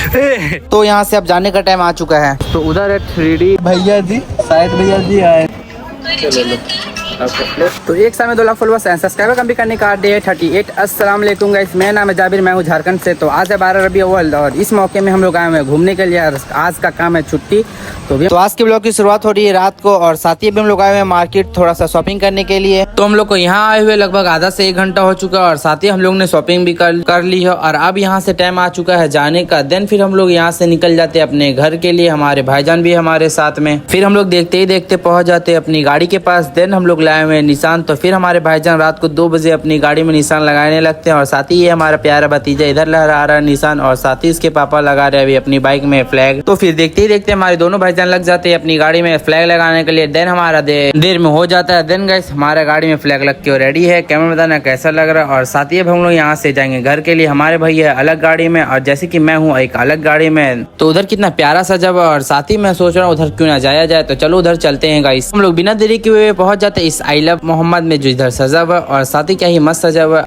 तो यहाँ से अब जाने का टाइम आ चुका है। तो उधर है 3D भैया जी, शायद भैया जी आए। तो एक साल में 2 लाख फॉलोअर्स हैं। सब्सक्राइबर कम भी करने का डे है 38। अस्सलाम वालेकुम गाइस, मेरा नाम है जाबिर, मैं हूँ झारखंड से। तो आज है 12 रबी अव्वल और इस मौके में हम लोग आए हुए हैं घूमने के लिए। आज का काम है छुट्टी। तो आज के ब्लॉग की शुरुआत हो रही है रात को और साथ ही हम लोग आए हुए हैं मार्केट थोड़ा सा शॉपिंग करने के लिए। तो हम लोग को यहाँ आए हुए लगभग आधा से 1 घंटा हो चुका है और साथ ही हम लोग ने शॉपिंग भी कर ली है और अब यहाँ से टाइम आ चुका है जाने का। देन फिर हम लोग यहाँ से निकल जाते हैं अपने घर के लिए। हमारे भाईजान भी हमारे साथ में। फिर हम लोग देखते ही देखते पहुंच जाते हैं अपनी गाड़ी के पास। देन हम लोग लाए हुए हैं निशान। तो फिर हमारे भाईजान रात को 2 बजे अपनी गाड़ी में निशान लगाने लगते हैं और साथ ही ये हमारा प्यारा भतीजा इधर लहरा रहा है निशान और साथ ही इसके पापा लगा रहे हैं अभी अपनी बाइक में फ्लैग। तो फिर देखते ही देखते हमारे दोनों भाईजान लग जाते हैं अपनी गाड़ी में फ्लैग लगाने के लिए। देन हमारा देर में हो जाता है। देन गाइस हमारा गाड़ी में फ्लैग लग के रेडी है। कैमरा बताना कैसा लग रहा है। और साथ ही अब हम लोग यहाँ से जाएंगे घर के लिए। हमारे भैया अलग गाड़ी में और जैसे कि मैं हूँ एक अलग गाड़ी में। तो उधर कितना प्यारा सजा हुआ और साथ ही मैं सोच रहा हूँ उधर क्यों ना जाया जाए। तो चलो उधर चलते हैं गाइस। हम लोग बिना देरी के हुए पहुंच जाते हैं इस आई लव मोहम्मद में जो इधर सजा हुआ और साथ ही क्या ही मस्त सजा हुआ।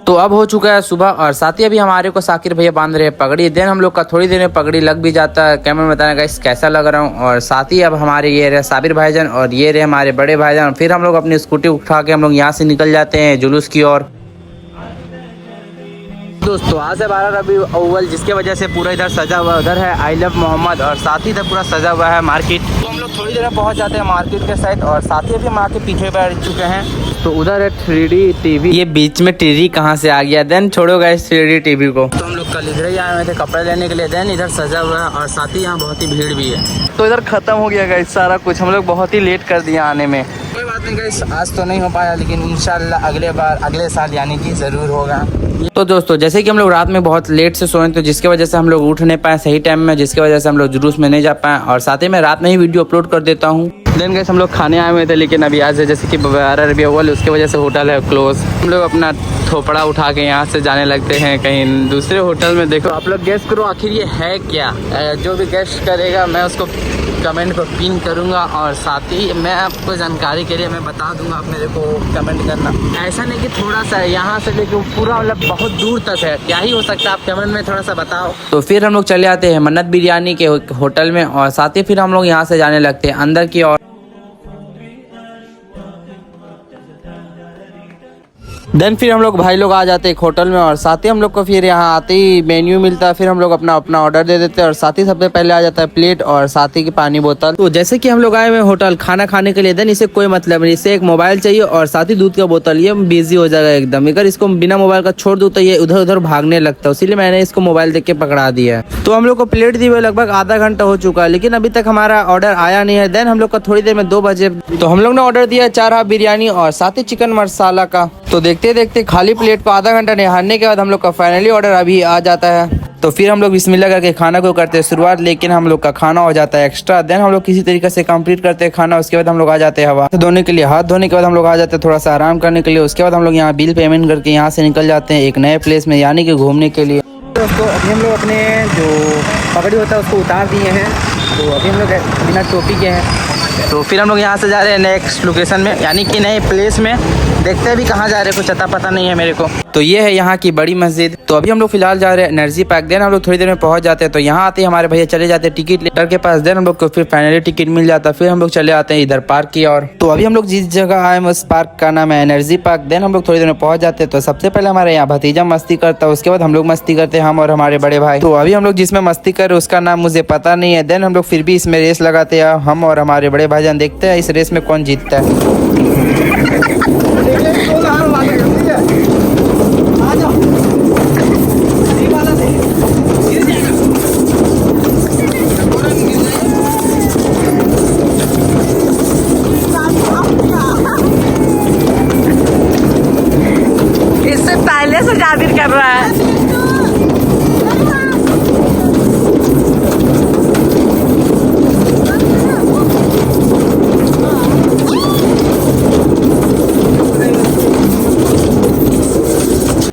तो अब हो चुका है सुबह और साथ ही अभी हमारे को साकिर भैया बांध रहे हैं पगड़ी। देन हम लोग का थोड़ी देर में पगड़ी लग भी जाता है। कैमरा में बताना गाइस कैसा लग रहा हूँ। और साथ ही अब हमारे ये रहे साबिर भाईजान और ये रहे हमारे बड़े भाईजान। फिर हम लोग अपनी स्कूटी उठा के हम लोग यहाँ से निकल जाते हैं जुलूस की ओर। दोस्तों आज है 12 रबी अव्वल जिसके वजह से पूरा इधर सजा हुआ। उधर है आई लव मोहम्मद और साथ ही इधर पूरा सजा हुआ है मार्केट। तो हम लोग थोड़ी देर में पहुंच जाते हैं मार्केट के साइड और साथ ही अभी हम आके पीछे बैठ चुके हैं। तो उधर है 3D TV। ये बीच में टीवी कहाँ से आ गया। देन छोड़ो गाइस 3D TV को। तो हम लोग कल इधर ही आए हुए थे कपड़े लेने के लिए। देन इधर सजा हुआ है और साथ ही यहाँ बहुत ही भीड़ भी है। तो इधर खत्म हो गया गाइस सारा कुछ। हम लोग बहुत ही लेट कर दिया आने में। कोई बात नहीं गाइस, आज तो नहीं हो पाया लेकिन इंशाल्लाह अगले साल यानी कि जरूर होगा। तो दोस्तों जैसे कि हम लोग रात में बहुत लेट से सोए तो जिसकी वजह से हम लोग उठ नहीं पाए सही टाइम में, जिसकी वजह से हम लोग जुलूस में नहीं जा पाए और साथ ही मैं रात में ही वीडियो अपलोड कर देता हूँ। देन गाइस हम लोग खाने आए हुए थे लेकिन अभी आज जैसे कि 12 रबी अव्वल उसकी वजह से होटल है क्लोज। हम लोग अपना थोपड़ा उठा के यहाँ से जाने लगते हैं कहीं दूसरे होटल में। देखो आप लोग गेस करो आखिर ये है क्या। जो भी गेस करेगा मैं उसको कमेंट पर पिन करूंगा और साथ ही मैं आपको जानकारी के लिए मैं बता दूंगा। आप मेरे को कमेंट करना। ऐसा नहीं कि थोड़ा सा यहाँ से लेके पूरा मतलब बहुत दूर तक है, क्या ही हो सकता है आप कमेंट में थोड़ा सा बताओ। तो फिर हम लोग चले आते हैं मन्नत बिरयानी के होटल में और साथ ही फिर हम लोग यहाँ से जाने लगते हैं अंदर की ओर। देन फिर हम लोग भाई लोग आ जाते हैं एक होटल में और साथ ही हम लोग को फिर यहाँ आते ही मेन्यू मिलता है। फिर हम लोग अपना ऑर्डर दे देते हैं और साथ ही सबसे पहले आ जाता है प्लेट और साथ ही की पानी बोतल। तो जैसे कि हम लोग आए हुए होटल खाना खाने के लिए। देन इसे कोई मतलब नहीं, इसे एक मोबाइल चाहिए और साथ ही दूध का बोतल। ये बिजी हो जाएगा एकदम। अगर इसको बिना मोबाइल का छोड़ दूँ तो ये उधर उधर भागने लगता है, इसीलिए मैंने इसको मोबाइल देख के पकड़ा दिया है। तो हम लोग को प्लेट दी हुए लगभग आधा घंटा हो चुका है लेकिन अभी तक हमारा ऑर्डर आया नहीं है। देन हम लोग का थोड़ी देर में 2 बजे तो हम लोग ने ऑर्डर दिया 4 हाफ बिरयानी और साथ ही चिकन मसाला का। तो देखते देखते खाली प्लेट को आधा घंटा निहारने के बाद हम लोग का फाइनली ऑर्डर अभी आ जाता है। तो फिर हम लोग बिस्मिल्लाह करके खाना को करते हैं शुरुआत लेकिन हम लोग का खाना हो जाता है एक्स्ट्रा। देन हम लोग किसी तरीके से कंप्लीट करते हैं खाना। उसके बाद हम लोग आ जाते हैं हवा धोने के लिए। हाथ धोने के बाद हम लोग आ जाते हैं थोड़ा सा आराम करने के लिए। उसके बाद हम लोग यहाँ बिल पेमेंट करके यहाँ से निकल जाते हैं एक नए प्लेस में यानी कि घूमने के लिए। दोस्तों अभी हम लोग अपने जो पगड़ी होता है उसको उतार दिए हैं। तो अभी हम लोग बिना टोपी के हैं। तो फिर हम लोग यहाँ से जा रहे हैं नेक्स्ट लोकेशन में यानी कि नए प्लेस में। देखते हैं अभी कहाँ जा रहे हैं, कुछ अता पता नहीं है मेरे को। तो ये है यहाँ की बड़ी मस्जिद। तो अभी हम लोग फिलहाल जा रहे हैं एनर्जी पार्क। देन हम लोग थोड़ी देर में पहुंच जाते हैं। तो यहाँ आते ही हमारे भैया चले जाते हैं टिकट लेटर के पास। देन हम लोग को फिर फाइनली टिकट मिल जाता है। फिर हम लोग चले आते हैं इधर पार्क की ओर। तो अभी हम लोग जिस जगह आए उस पार्क का नाम है एनर्जी पार्क। देन हम लोग थोड़ी देर में पहुंच जाते हैं। तो सबसे पहले हमारे यहाँ भतीजा मस्ती करता है, उसके बाद हम लोग मस्ती करते हैं हम और हमारे बड़े भाई। तो अभी हम लोग जिसमें मस्ती कर उसका नाम मुझे पता नहीं है। देन हम लोग फिर भी इसमें रेस लगाते हैं हम और हमारे बड़े भाईजान। देखते हैं इस रेस में कौन जीतता है। इससे पहले से जाबिर कर रहा है।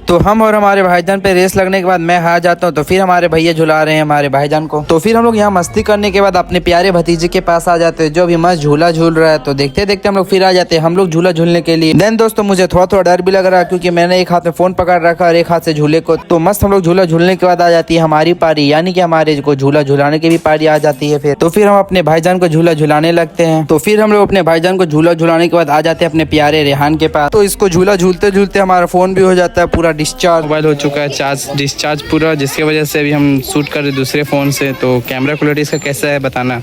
तो हम और हमारे भाईजान पे रेस लगने के बाद मैं हार जाता हूँ, तो फिर हमारे भैया झुला रहे हैं हमारे भाईजान को। तो फिर हम लोग यहाँ मस्ती करने के बाद अपने प्यारे भतीजे के पास आ जाते हैं जो अभी मस्त झूला झूल रहा है। तो देखते देखते हम लोग फिर आ जाते हैं हम लोग झूला झूलने के लिए। देन दोस्तों मुझे थोड़ा थोड़ा डर भी लग रहा है क्योंकि मैंने एक हाथ में फोन पकड़ रखा और एक हाथ से झूले को। तो मस्त हम लोग झूला झूलने के बाद आ जाती है हमारी पारी, यानी कि हमारे को झूला झुलाने की भी पारी आ जाती है। फिर तो फिर हम अपने भाईजान को झूला झुलाने लगते हैं। तो फिर हम लोग अपने भाईजान को झूला झुलाने के बाद आ जाते हैं अपने प्यारे रेहान के पास। तो इसको झूला झूलते झूलते हमारा फोन भी हो जाता है पूरा डिस्चार्ज। मोबाइल हो चुका है चार्ज डिस्चार्ज पूरा, जिसकी वजह से अभी हम शूट कर रहे दूसरे फ़ोन से। तो कैमरा क्वालिटी इसका कैसा है बताना।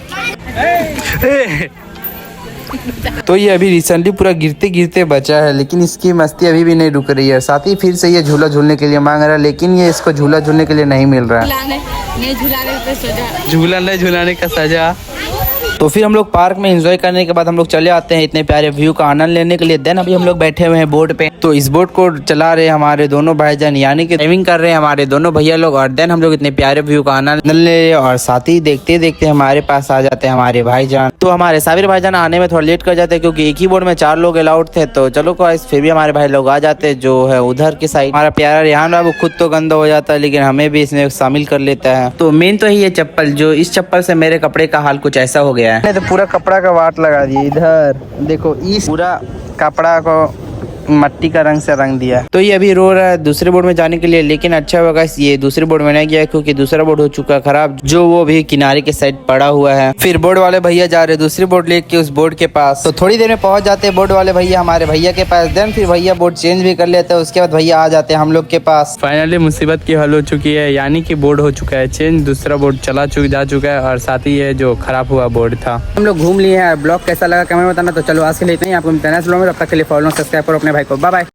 तो ये अभी रिसेंटली पूरा गिरते गिरते बचा है, लेकिन इसकी मस्ती अभी भी नहीं रुक रही है। साथ ही फिर से ये झूला झूलने के लिए मांग रहा है, लेकिन ये इसको झूला झूलने के लिए नहीं मिल रहा है। झूला नहीं झूलाने का सजा। तो फिर हम लोग पार्क में एंजॉय करने के बाद हम लोग चले आते हैं इतने प्यारे व्यू का आनंद लेने के लिए। देन अभी हम लोग बैठे हुए हैं बोट पे। तो इस बोट को चला रहे हैं हमारे दोनों भाईजान, यानी कि ड्राइविंग कर रहे हैं हमारे दोनों भैया लोग। और देन हम लोग इतने प्यारे व्यू का आनंद ले रहे हैं और साथ ही देखते देखते हमारे पास आ जाते हैं हमारे भाईजान। तो हमारे साबिर भाईजान आने में थोड़ा लेट कर जाते हैं क्योंकि एक ही बोट में 4 लोग अलाउड थे। तो चलो गाइस फिर भी हमारे भाई लोग आ जाते हैं जो है उधर की साइड। हमारा प्यारा रेहान बाबू खुद तो गंदा हो जाता है, लेकिन हमें भी इसमें शामिल कर लेता है। तो मेन तो है ये चप्पल, जो इस चप्पल से मेरे कपड़े का हाल कुछ ऐसा हो गया है। तो पूरा कपड़ा का वाट लगा दिया इधर देखो, इस पूरा कपड़ा को मट्टी का रंग से रंग दिया। तो ये अभी रो रहा है दूसरे बोर्ड में जाने के लिए, लेकिन अच्छा होगा ये दूसरे बोर्ड में नहीं गया क्योंकि दूसरा बोर्ड हो चुका खराब, जो वो भी किनारे के साइड पड़ा हुआ है। फिर बोर्ड वाले भैया जा रहे दूसरी बोर्ड लेके उस बोर्ड के पास। तो थोड़ी देर में पहुंच जाते हैं बोर्ड वाले भैया हमारे भैया के पास। देन फिर भैया बोर्ड चेंज भी कर लेते हैं, उसके बाद भैया आ जाते हैं हम लोग के पास। फाइनली मुसीबत की हल हो चुकी है, यानी कि बोर्ड हो चुका है चेंज, दूसरा बोर्ड जा चुका है और साथ ही ये जो खराब हुआ बोर्ड था। हम लोग घूम लिए हैं। ब्लॉग कैसा लगा कमेंट बताना। तो चलो आज के लिए इतना ही, आपको मिलते हैं नेक्स्ट ब्लॉग में। तब तक के लिए फॉलो सब्सक्राइब करो अपने भाई को। Bye bye.